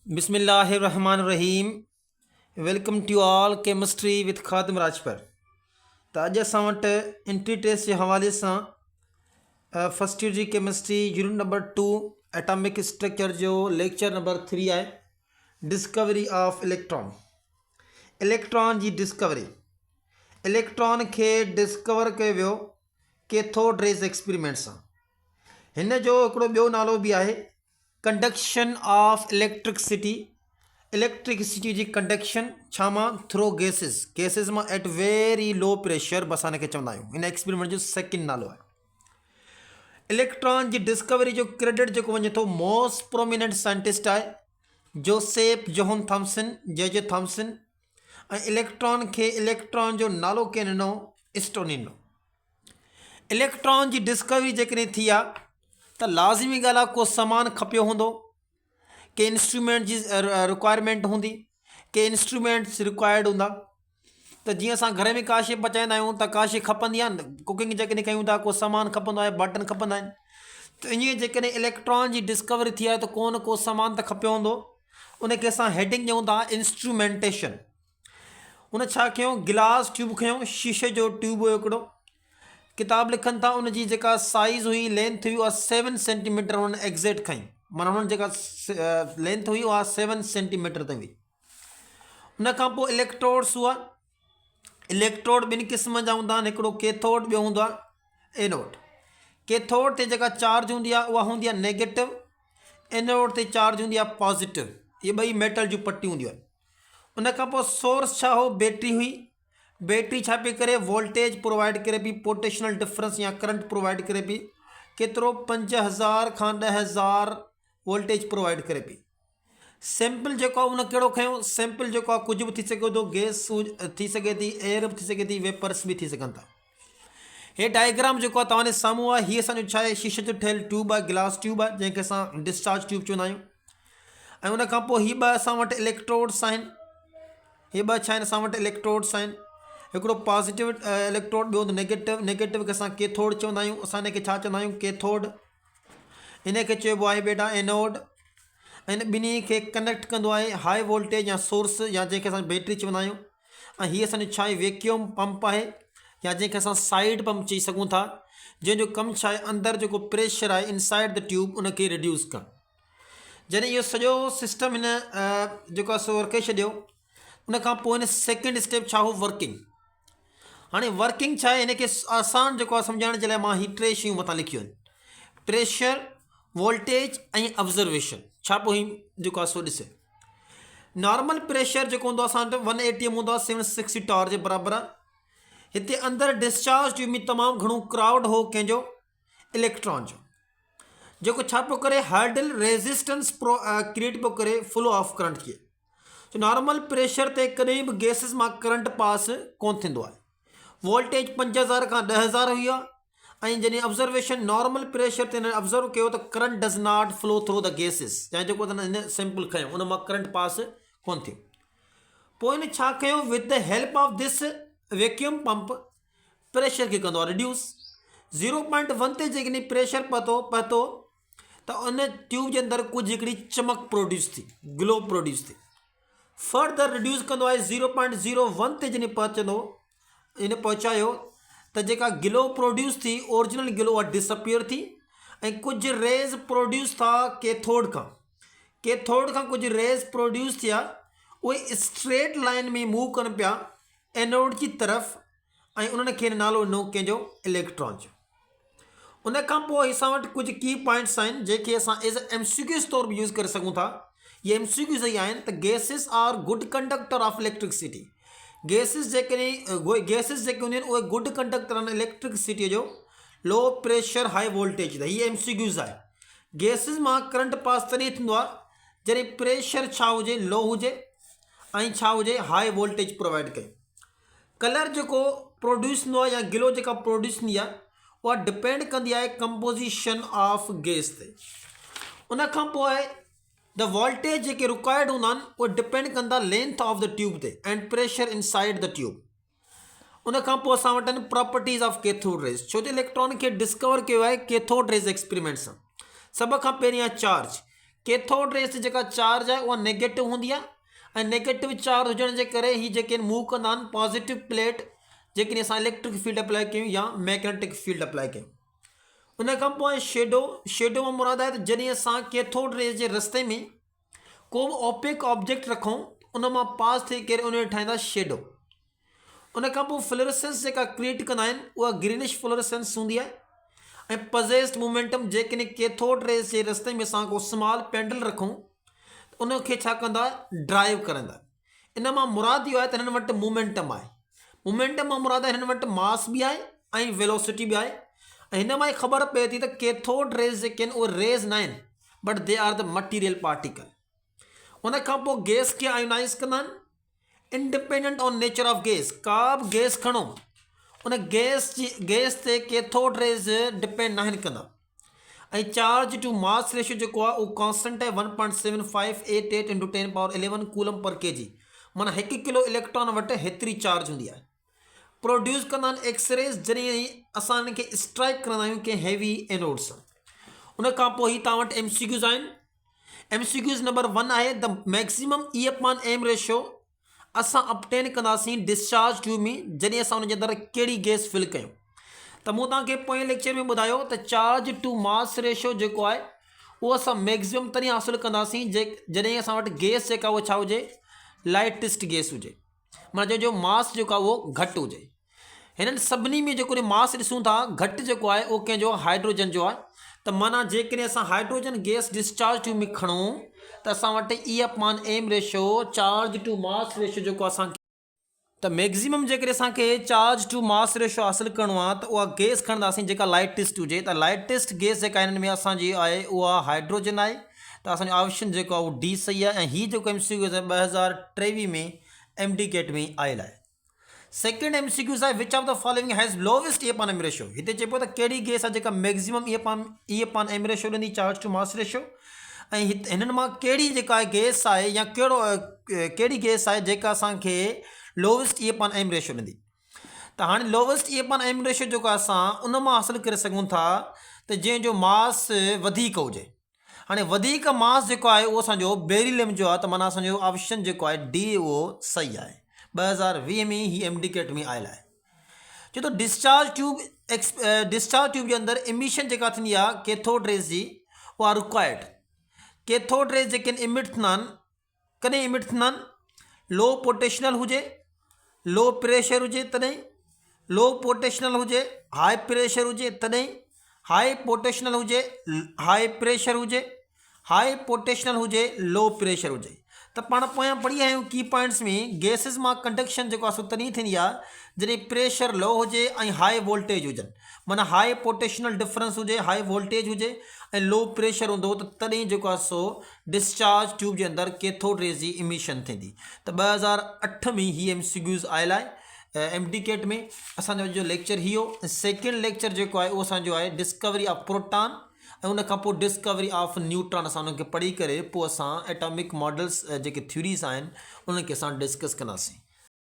बिस्मिल्लाहिर्रहमानिर्रहीम। Welcome to all chemistry with Khadim Rajpar. तो अॼु असां वटि एंट्री टेस्ट के हवाले से फर्स्ट ईयर की chemistry unit number 2 atomic structure जो लेक्चर नंबर 3 है। Discovery of electron. इलेक्ट्रॉन की डिस्कवरी। इलेक्ट्रॉन के डिस्कवर किया वियो कैथोड रेज़ एक्सपेरिमेंट सां। हिन जो हिकिड़ो ॿियो नालो भी है कंडक्शन ऑफ इलेक्ट्रिसिटी। इलेक्ट्रिसिटी की कंडक्शन छामा थ्रो गैसेस में एट वेरी लो प्रेशर बस हिन खे चवंदा आहियूं। इन एक्सपेरिमेंट जो सेकेंड नालो है। इलेक्ट्रॉन की डिस्कवरी जो क्रेडिट जो वञे थो मोस्ट प्रोमिनेंट साइंटिस्ट है Joseph John Thomson J Thomson. Electron के इलेक्ट्रॉन जो नालो के ॾिनो स्टोनिनो। इलेक्ट्रॉन की डिस्कवरी जेकॾहिं थी आहे तो लाज़मी ॻाल्हि आहे को सामान खपियो हूंदो, के इंस्ट्रूमेंट की रिक्वायरमेंट होंगी, के इंस्ट्रूमेंट्स रिक्वायर्ड होंदा। तो जी अस घर में का शइ पचाईंदा आहियूं तो का शइ खपंदी आहे न। कुकिंग जेकॾहिं कयूं था को सामान खपंदो आहे, बटन खपंदा आहिनि। तो ईअं जेकॾहिं इलेक्ट्रॉन की डिस्कवरी थी आहे तो को न को सामान तो खपियो हूंदो। उनखे असां हेडिंग ॾियूं था इंस्ट्रूमेंटेशन। उन छा कयूं, गिलास ट्यूब खयूं, शीशे जो ट्यूब हुयो हिकिड़ो। किताब लिखनि था उनजी जेका साइज़ हुई लेंथ हुई उहा 7 सेंटीमीटर उन्होंने एग्जैक्ट खई। माना उन्होंने जेका लेंथ हुई उहा 7 सेंटीमीटर ते हुई। उन खां पोइ इलेक्ट्रोड्स हुआ। इलेक्ट्रोड ॿिनि क़िस्म जा हूंदा आहिनि, हिकिड़ो कैथोड, ॿियो हूंदो आहे एनोड। कैथोड ते जेका चार्ज हूंदी आहे उहा हूंदी आहे नेगेटिव। एनोड ते चार्ज हूंदी आहे पॉजिटिव। ये ॿई मेटल जूं पट्टियूं हूंदियूं आहिनि। उन खां पोइ सोर्स छा हो, बैटरी हुई। बैटरी छा पई करे, वोल्टेज प्रोवाइड करे पई, पोटेंशियल डिफरेंस या करंट प्रोवाइड करे पई। केतिरो 5000 खां 10000 वोल्टेज प्रोवाइड करे पई। सैंपल जो उन कहिड़ो खयूं, सैंपल जो कुछ भी थी सघे थो, गैस थी सघे थी, एयर भी थी सघे थी, वेपर्स भी थी सघनि था। हे डायग्राम जो तव्हांजे साम्हूं आहे, हीअ असांजो छा आहे, शीशे जो ठहियल ट्यूब आहे, गिलास ट्यूब आहे जंहिंखे असां डिस्चार्ज ट्यूब चवंदा आहियूं। ऐं उन खां पोइ हीअ ॿ असां वटि इलेक्ट्रोड्स आहिनि। हीअ ॿ छा आहिनि, असां वटि इलेक्ट्रोड्स आहिनि। हिकिड़ो पॉजिटिव इलेक्ट्रोड, ॿियो नेगेटिव। नेगेटिव खे असां कैथोड चवंदा आहियूं। असां हिनखे छा चवंदा आहियूं, कैथोड। इनखे चइबो आहे बेटा एनोड। इन ॿिन्ही खे कनेक्ट कंदो आहे हाई वोल्टेज या सोर्स, या जंहिंखे असां बैटरी चवंदा आहियूं। ऐं हीअ असांजो छा आहे, वैक्यूम पंप आहे, या जंहिंखे असां साइड पंप चई सघूं था, जंहिंजो कमु छा आहे, अंदरि जेको प्रेशर आहे इनसाइड द ट्यूब उनखे रिड्यूस करणु। जॾहिं इहो सॼो सिस्टम हिन जेको आहे सो वर्के छॾियो, उन खां पोइ हिन सेकेंड स्टेप छा हो, वर्किंग। हाँ वर्किंग छा है, इनके आसान जो समझाने के लिए मां ही 3 शयूं मत लिखियो आहिनि। प्रेशर, वोल्टेज ऐं ऑब्जर्वेशन। छा पोइ जो सो ॾिसे, नॉर्मल प्रेशर जो होंगे 180 होंगे, 760 टॉर के बराबर है। हिते अंदर डिस्चार्ज ट्यूब में तमाम घणो क्राउड हो कंहिंजो, इलेक्ट्रॉन जो छा पियो करे, हार्डल रेजिस्टेंस क्रिएट पियो करे फ्लो ऑफ करंट के। तो नॉर्मल प्रेशर ते कहीं भी गैसेस में करंट पास कोन थींदो आहे। वोल्टेज 5000 का 10000 हुई आहे। जॾहिं ऑब्जर्वेशन नॉर्मल प्रेशर ते ऑब्जर्व किया तो current does not flow through the gases, या जो इन सैंपल खयों उन करंट पास कोन थियो। पोइ इन छा कयो, with the help of this vacuum pump pressure के कंदो रिड्यूस। 0.1 ते जेकॾहिं प्रेशर पतो तो उन ट्यूब के अंदर कुछ हिकिड़ी चमक प्रोड्यूस थी, ग्लो प्रोड्यूस थी। फर्दर रिड्यूस कंदो आहे 0.01 ते जॾहिं पहुचंदो, इन पहुचायो तो जेका गिलो प्रोड्यूस थी, ओरिजिनल गिलो वह डिसअपियर थी। कुछ रेज प्रोड्यूस था कैथोड का। कैथोड का कुछ रेज प्रोड्यूस थिया, उहे स्ट्रेट लाइन में मूव कन पिया एनोड की तरफ। उन्होंने खे नालो ॾिनो कंहिंजो, इलेक्ट्रॉन जो। उन खां पोइ असां वटि कुछ की पॉइंट्स आहिनि जेके असां एज MCQs तौर पर यूज़ करे सघूं था। ये MCQs ही आहिनि त gases are good conductor of electricity. Gases जेके हूंदियूं आहिनि उहे गुड कंडक्टर आहिनि इलेक्ट्रिसिटी जो, लो प्रेशर हाई वोल्टेज जा। ये MCQs आहे। गैसेस मां करंट पास तॾहिं थींदो आहे जॾहिं प्रेशर छा हुजे, लो हुजे, ऐं छा हुजे, हाई वोल्टेज प्रोवाइड कए। कलर जो प्रोड्यूस थींदो आहे या गिलो जेका प्रोड्यूस थींदी आहे उहा डिपेंड कंदी आहे कंपोजिशन ऑफ गैस ते। उन खां पोइ द वोल्टेज जेके रिक्वायर्ड होंदा आहिनि डिपेंड कंदा लेंथ ऑफ द ट्यूब ते and pressure inside the tube. उन खां पोइ असां वटि प्रॉपर्टीज़ ऑफ कैथोड रेज। छो जो इलेक्ट्रॉन के डिस्कवर किया है कैथोड रेज एक्सपेरिमेंट सां। सब खां पहिरियां चार्ज। कैथोड रेस जी जेका चार्ज आहे उहा नेगेटिव हूंदी आहे ऐं नेगेटिव चार्ज हुजण जे करे ही जेके मूव कंदा आहिनि पॉज़िटिव प्लेट जेकॾहिं असां इलेक्ट्रिक फील्ड अप्लाई कयूं या मैग्नेटिक फील्ड अप्लाई कयूं। उन खां पोइ शेडो मां मुराद आहे त जॾहिं असां कैथोड रेस जे रस्ते में को बि ओपेक ऑब्जेक्ट रखूं उन मां पास थी करे उन ठाहींदा शेडो। उन खां पोइ फ्लोरेसेंस जेका क्रिएट कंदा आहिनि उहा ग्रीनिश फ्लोरेसेंस हूंदी आहे ऐं पजेस्ड मोमेंटम जेकॾहिं कैथोड रेस जे रस्ते में असां को स्मॉल पेंडल रखूं त उनखे छा कंदा ड्राइव करंदा। इन मां मुराद इहो आहे त हिननि वटि मोमेंटम आहे। मोमेंटम मां मुराद आहे हिननि वटि मास बि आहे ऐं वेलोसिटी बि आहे ऐं हिन मां ई ख़बर पए थी त कैथोड रेस जेके आहिनि उहे रेज़ न आहिनि but they are the material particle. उन खां पोइ गैस खे आयोनाइज़ कंदा आहिनि independent on nature of gas. का बि गैस खणो उन गैस ते कैथोड रेस डिपेंड न आहिनि कंदा ऐं चार्ज टू मास रेशियो जेको आहे उहो कॉन्स्टेंट आहे 1.7588 × 10⁻11 कूलम पर केजी। माना 1 किलो इलेक्ट्रॉन वटि हेतिरी चार्ज हूंदी आहे। प्रोड्यूस कंदा आहिनि एक्सरेज जॾहिं असां हिन खे स्ट्राइक कंदा आहियूं कंहिं हैवी एनोड सां। उन खां पोइ ही तव्हां वटि MCQs आहिनि। MCQs नंबर 1 आहे द मैक्सिमम E/m रेशियो असां अपटेन कंदासीं डिस्चार्ज ट्यूब में जॾहिं असां हुनजे अंदरि कहिड़ी गैस फिल कयूं। त मूं तव्हांखे पोएं लेक्चर में ॿुधायो त चार्ज टू मास रेशियो जेको आहे उहो असां मैक्सिमम तॾहिं हासिलु कंदासीं जॾहिं असां वटि गैस जेका उहा छा हुजे लाइटेस्ट गैस हुजे माना जंहिंजो मास जेको आहे उहो घटि हुजे। हिननि सभिनी में जेको मास ॾिसूं था घटि जेको आहे उहो कंहिंजो हाइड्रोजन जो आहे। त माना जेकॾहिं असां हाइड्रोजन गैस डिस्चार्ज ट्यूब में खणूं त असां वटि E/m ratio charge to mass ratio जेको असांखे त मैक्सिमम जेकॾहिं असांखे चार्ज टू मास रेशियो हासिलु करिणो आहे त उहा गैस खणंदासीं जेका लाइटेस्ट हुजे। त लाइटेस्ट गैस जेका हिननि में असांजी आहे उहा हाइड्रोजन आहे। त असांजो ऑप्शन जेको आहे उहो डी सही आहे। ऐं हीअ जेको MCQ आहे 2023 में MDCAT में आयल आहे। सेकेंड MCQ आहे which of the following has lowest E/m ratio. हिते चइबो त कहिड़ी गैस आहे जेका मैक्सिमम E/m रेशियो ॾींदी चार्ज टू मास रेशियो ऐं हिननि मां कहिड़ी जेका गैस आहे या कहिड़ी गैस आहे जेका असांखे लोवेस्ट E/m रेशियो ॾींदी। त हाणे लोवेस्ट E/m रेशियो जेको असां उन मां हासिलु करे सघूं था त जंहिंजो मास वधीक हुजे। हाणे वधीक मास जेको आहे उहो असांजो बेरिलियम जो आहे। त माना असांजो ऑप्शन जेको आहे डी उहो सही आहे। 2020 में ही MDCAT में आयल आहे। छो त डिस्चार्ज ट्यूब जे अंदरि इमिशन जेका थींदी आहे कैथोड रेस जी उहा रिक्वायर्ड। कैथोड रेस जेके इमिट थींदा आहिनि कॾहिं इमिट थींदा आहिनि लो पोटेंशियल हुजे लो प्रेशर हुजे तॾहिं, लो पोटेंशियल हुजे हाई प्रेशर हुजे तॾहिं, हाई पोटेंशियल हुजे हाई प्रेशर हुजे, हाई पोटेंशियल हुजे लो प्रेशर हुजे। त पाण पोयां पढ़ी आहियूं की पॉइंट्स में गैसिस मां कंडक्शन जेको आहे सो तॾहिं थींदी आहे जॾहिं प्रेशर लो हुजे ऐं हाई वोल्टेज हुजनि। माना हाई पोटेंशियल डिफरेंस हुजे हाई वोल्टेज हुजे ऐं लो प्रेशर हूंदो त तॾहिं जेको आहे सो डिस्चार्ज ट्यूब जे अंदरि कैथोड रेस जी इमिशन थींदी। त 2008 में ही MCQs आयल आहे MDCAT में। असांजो जो लेक्चर ही हो। सेकेंड लेक्चर जेको आहे उहो असांजो आहे डिस्कवरी ऑफ प्रोटॉन ऐं उन खां पोइ डिस्कवरी ऑफ न्यूट्रॉन। असां उनखे पढ़ी करे पोइ असां एटॉमिक मॉडल्स जेके थ्योरीज़ आहिनि उन्हनि खे असां डिस्कस कंदासीं।